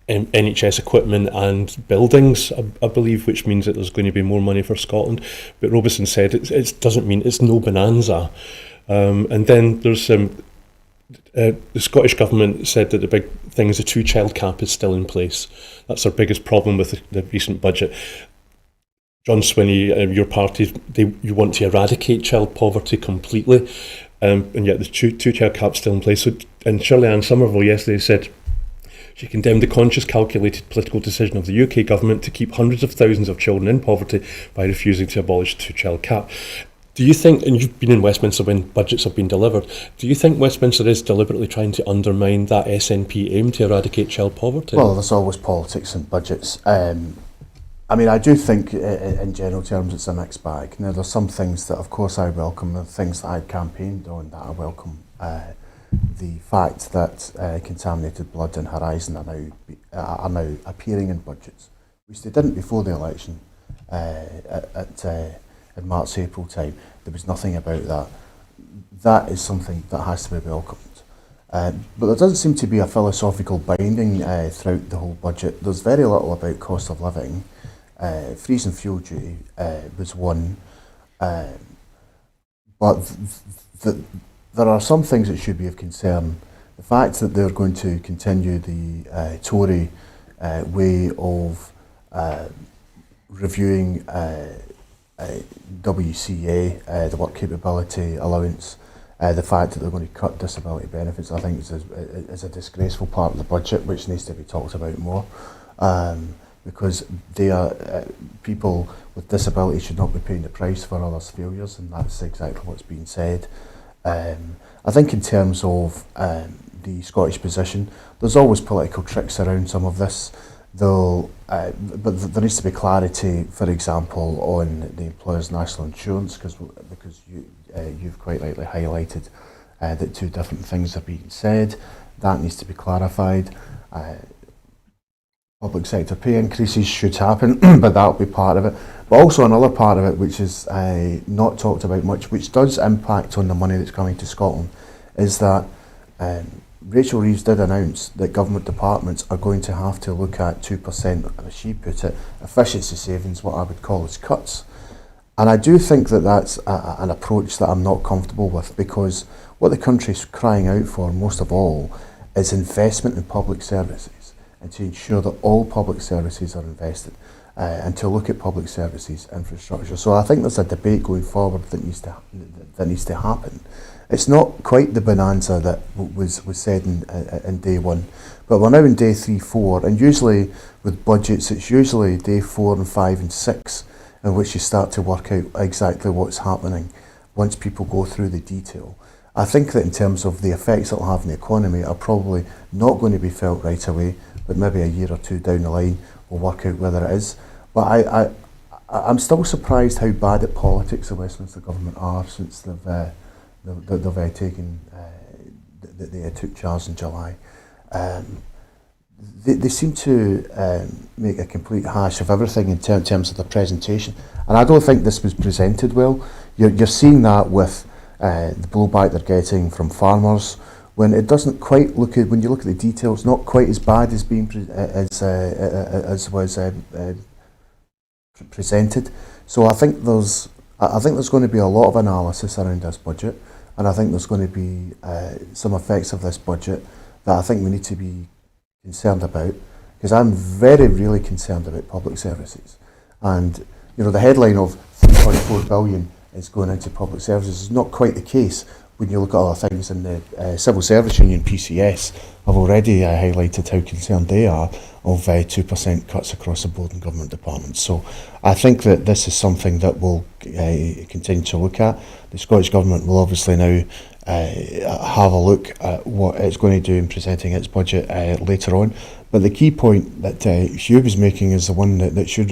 A: NHS equipment and buildings, I believe, which means that there's going to be more money for Scotland. But Robison said it doesn't mean it's no bonanza. And then there's the Scottish Government said that the big thing is the two-child cap is still in place. That's our biggest problem with the recent budget. John Swinney, your party, you want to eradicate child poverty completely, and yet the two-child cap's still in place. So, and Shirley Ann Somerville yesterday said she condemned the conscious, calculated political decision of the UK government to keep hundreds of thousands of children in poverty by refusing to abolish the two-child cap. Do you think, and you've been in Westminster when budgets have been delivered, do you think Westminster is deliberately trying to undermine that SNP aim to eradicate child poverty?
B: Well, there's always politics in budgets. I do think in general terms it's a mixed bag. Now, there's some things that of course I welcome, the things that I've campaigned on that I welcome. The fact that contaminated blood and Horizon are now appearing in budgets, which they didn't before the election in March, April time. There was nothing about that. That is something that has to be welcomed. But there doesn't seem to be a philosophical binding throughout the whole budget. There's very little about cost of living. Freezing fuel duty was one. But there are some things that should be of concern. The fact that they're going to continue the Tory way of reviewing WCA, the work capability allowance, the fact that they're going to cut disability benefits, I think is a disgraceful part of the budget which needs to be talked about more. The because they are people with disability should not be paying the price for others' failures, and that's exactly what's being said. I think in terms of the Scottish position, there's always political tricks around some of this. But there needs to be clarity, for example, on the employer's national insurance, because you've quite rightly highlighted that two different things are being said. That needs to be clarified. Public sector pay increases should happen, but that'll be part of it. But also another part of it, which is not talked about much, which does impact on the money that's coming to Scotland, is that Rachel Reeves did announce that government departments are going to have to look at 2%, as she put it, efficiency savings, what I would call as cuts. And I do think that that's an approach that I'm not comfortable with, because what the country's crying out for, most of all, is investment in public services, and to ensure that all public services are invested, and to look at public services infrastructure. So I think there's a debate going forward that needs to happen. It's not quite the bonanza that was said in day one, but we're now in day 3, 4, and usually with budgets, it's usually day 4 and 5 and 6 in which you start to work out exactly what's happening once people go through the detail. I think that in terms of the effects it'll have on the economy are probably not going to be felt right away, but maybe a year or two down the line we'll work out whether it is. But I'm still surprised how bad at politics the Westminster government are since they've taken they took charge in July. They seem to make a complete hash of everything in terms of the presentation, and I don't think this was presented well. You're seeing that with the blowback they're getting from farmers, when it doesn't quite look at, when you look at the details, not quite as bad as being as was presented. So I think there's going to be a lot of analysis around this budget, and I think there's going to be some effects of this budget that I think we need to be concerned about, because I'm really concerned about public services. And the headline of 3.4 billion is going into public services is not quite the case when you look at other things. And the Civil Service Union, PCS, have already highlighted how concerned they are of 2% cuts across the board in government departments. So I think that this is something that we'll continue to look at. The Scottish Government will obviously now have a look at what it's going to do in presenting its budget later on. But the key point that Hugh was making is the one that should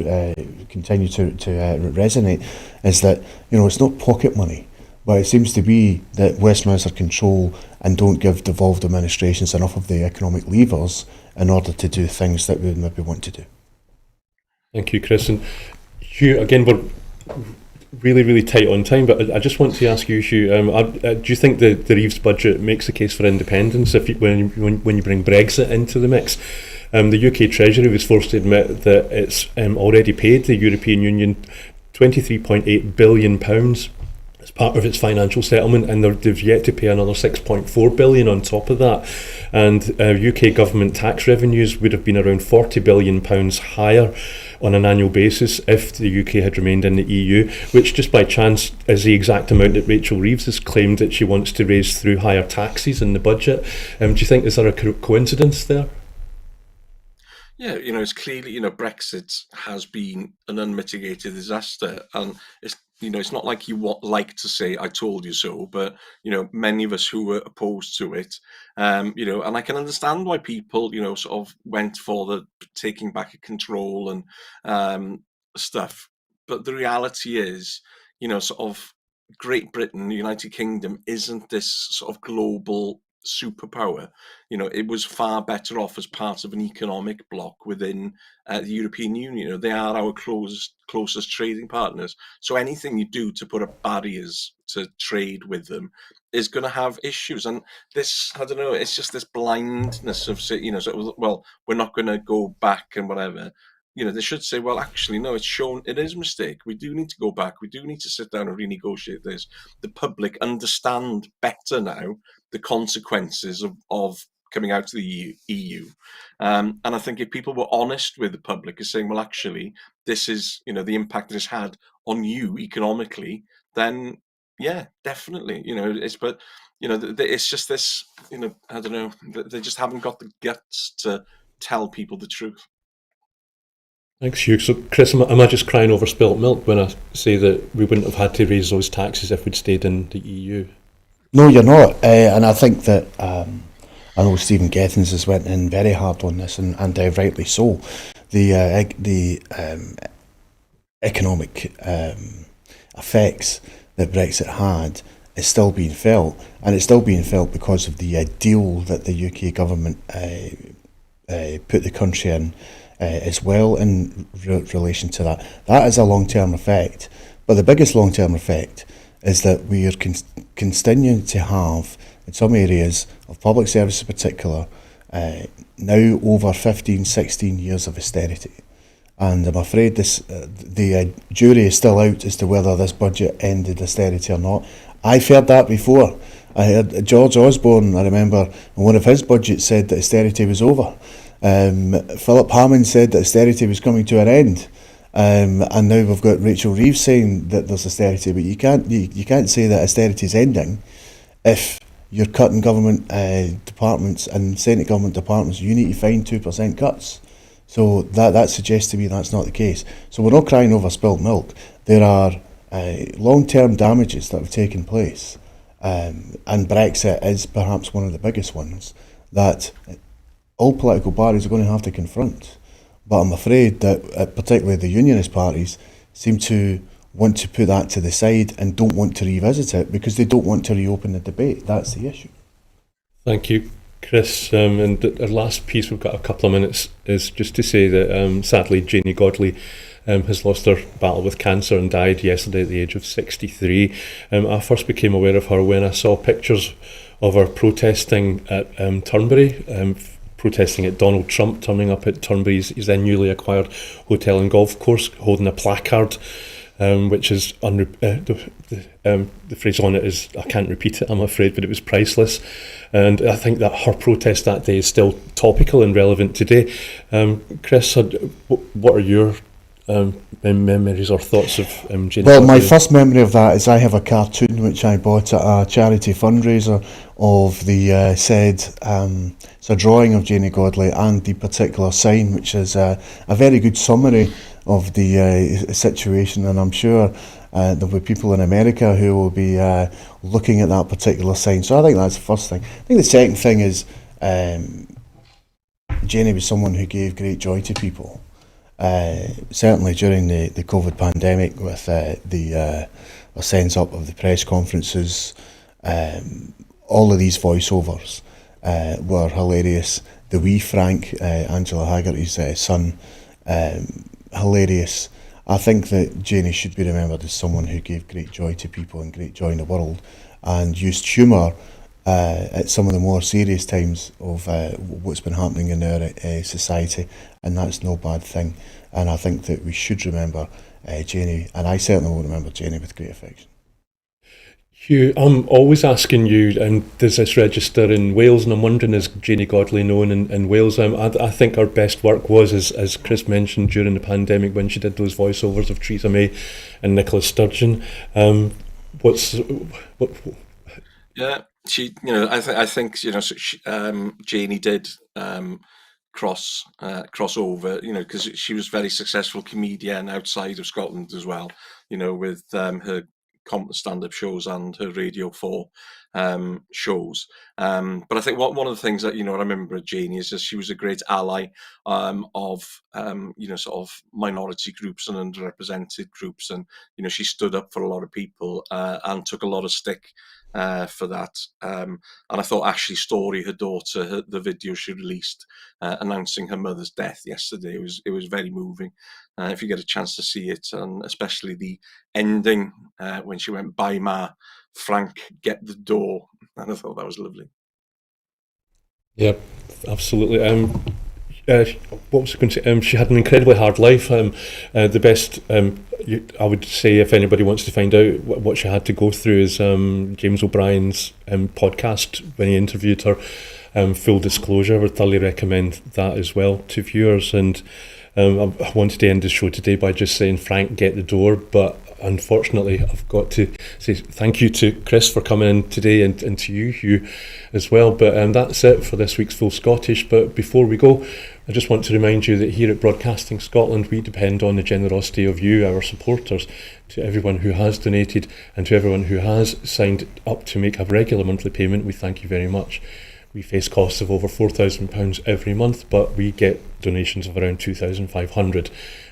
B: continue to resonate, is that it's not pocket money, but it seems to be that Westminster control and don't give devolved administrations enough of the economic levers in order to do things that we maybe want to do.
A: Thank you, Chris. And Hugh, again, we're really tight on time, but I just want to ask you, Hugh, do you think the Reeves budget makes a case for independence when you bring Brexit into the mix? The UK Treasury was forced to admit that it's already paid the European Union £23.8 billion as part of its financial settlement, and they've yet to pay another £6.4 billion on top of that. And UK government tax revenues would have been around £40 billion higher on an annual basis if the UK had remained in the EU, which just by chance is the exact amount that Rachel Reeves has claimed that she wants to raise through higher taxes in the budget. Do you think, is there a coincidence there?
C: Yeah, it's clearly, Brexit has been an unmitigated disaster, and it's not like you like to say "I told you so," but many of us who were opposed to it, and I can understand why people, sort of went for the taking back of control and stuff. But the reality is, sort of Great Britain, the United Kingdom, isn't this sort of global superpower. It was far better off as part of an economic bloc within the European Union. They are our closest trading partners. So anything you do to put up barriers to trade with them is going to have issues. And this, I don't know, it's just this blindness of, well, we're not going to go back and whatever. They should say, well, actually, no, it's shown it is a mistake. We do need to go back. We do need to sit down and renegotiate this. The public understand better now the consequences of coming out to the EU. And I think if people were honest with the public as saying, well, actually, this is, the impact that it's had on you economically, then yeah, definitely, it's just this, I don't know, they just haven't got the guts to tell people the truth.
A: Thanks, Hugh. So, Chris, am I just crying over spilt milk when I say that we wouldn't have had to raise those taxes if we'd stayed in the EU?
B: No, you're not. And I think that I know Stephen Gethins has went in very hard on this, and rightly so. The economic effects that Brexit had is still being felt, and it's still being felt because of the deal that the UK government put the country in as well in relation to that. That is a long-term effect, but the biggest long-term effect is that we are continuing to have, in some areas of public service in particular, now over 15, 16 years of austerity. And I'm afraid the jury is still out as to whether this budget ended austerity or not. I've heard that before. I heard George Osborne, I remember, in one of his budgets said that austerity was over. Philip Hammond said that austerity was coming to an end. And now we've got Rachel Reeves saying that there's austerity, but you can't say that austerity is ending if you're cutting government departments and Senate government departments. You need to find 2% cuts. So that suggests to me that's not the case. So we're not crying over spilt milk. There are long-term damages that have taken place, and Brexit is perhaps one of the biggest ones that all political parties are going to have to confront. But I'm afraid that particularly the unionist parties seem to want to put that to the side and don't want to revisit it because they don't want to reopen the debate. That's the issue.
A: Thank you, Chris. And our last piece, we've got a couple of minutes, is just to say that sadly Janey Godley has lost her battle with cancer and died yesterday at the age of 63. I first became aware of her when I saw pictures of her protesting at Turnberry, protesting at Donald Trump turning up at Turnberry's his then newly acquired hotel and golf course, holding a placard, which is the phrase on it is, I can't repeat it, I'm afraid, but it was priceless. And I think that her protest that day is still topical and relevant today. Chris, what are your memories or thoughts of Janey?
B: Well, my first memory of that is I have a cartoon which I bought at a charity fundraiser of the said, it's a drawing of Janey Godley and the particular sign, which is a very good summary of the situation, and I'm sure there'll be people in America who will be looking at that particular sign. So I think that's the first thing. I think the second thing is Janey was someone who gave great joy to people. Certainly during the COVID pandemic with the sends up of the press conferences, all of these voiceovers were hilarious. The wee Frank, Angela Haggerty's son, hilarious. I think that Janey should be remembered as someone who gave great joy to people and great joy in the world and used humour at some of the more serious times of what's been happening in our society, and that's no bad thing. And I think that we should remember Janey, and I certainly will remember Janey with great affection.
A: Hugh, I'm always asking you, does this register in Wales? And I'm wondering, is Janey Godley known in Wales? I think her best work was, as Chris mentioned, during the pandemic when she did those voiceovers of Theresa May and Nicola Sturgeon.
C: Yeah, she, I think, Janey did cross over, because she was a very successful comedian outside of Scotland as well, with her stand-up shows and her Radio 4 shows. But I think one of the things that, I remember at Janey is that she was a great ally of, sort of minority groups and underrepresented groups. And, she stood up for a lot of people and took a lot of stick for that. And I thought Ashley Story, her daughter, the video she released announcing her mother's death yesterday, it was very moving. If you get a chance to see it, and especially the ending when she went, "Bye ma, Frank, get the door," and I thought that was lovely.
A: Yeah, absolutely. What was I going to say? She had an incredibly hard life. The best, I would say, if anybody wants to find out what she had to go through, is James O'Brien's podcast when he interviewed her. Full disclosure, I would thoroughly recommend that as well to viewers. And I wanted to end the show today by just saying, "Frank, get the door," but unfortunately, I've got to say thank you to Chris for coming in today, and to you, Hugh, as well. But that's it for this week's Full Scottish. But before we go, I just want to remind you that here at Broadcasting Scotland, we depend on the generosity of you, our supporters. To everyone who has donated and to everyone who has signed up to make a regular monthly payment, we thank you very much. We face costs of over £4,000 every month, but we get donations of around 2,500.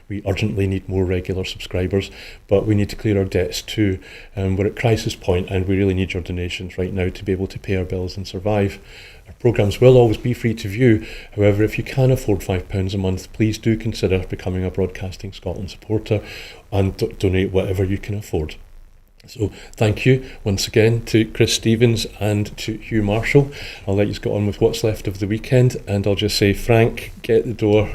A: We urgently need more regular subscribers, but we need to clear our debts too. We're at crisis point, and we really need your donations right now to be able to pay our bills and survive. Our programmes will always be free to view. However, if you can afford £5 a month, please do consider becoming a Broadcasting Scotland supporter and donate whatever you can afford. So thank you once again to Chris Stevens and to Hugh Marshall. I'll let you get on with what's left of the weekend, and I'll just say, Frank, get the door.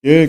B: Yeah.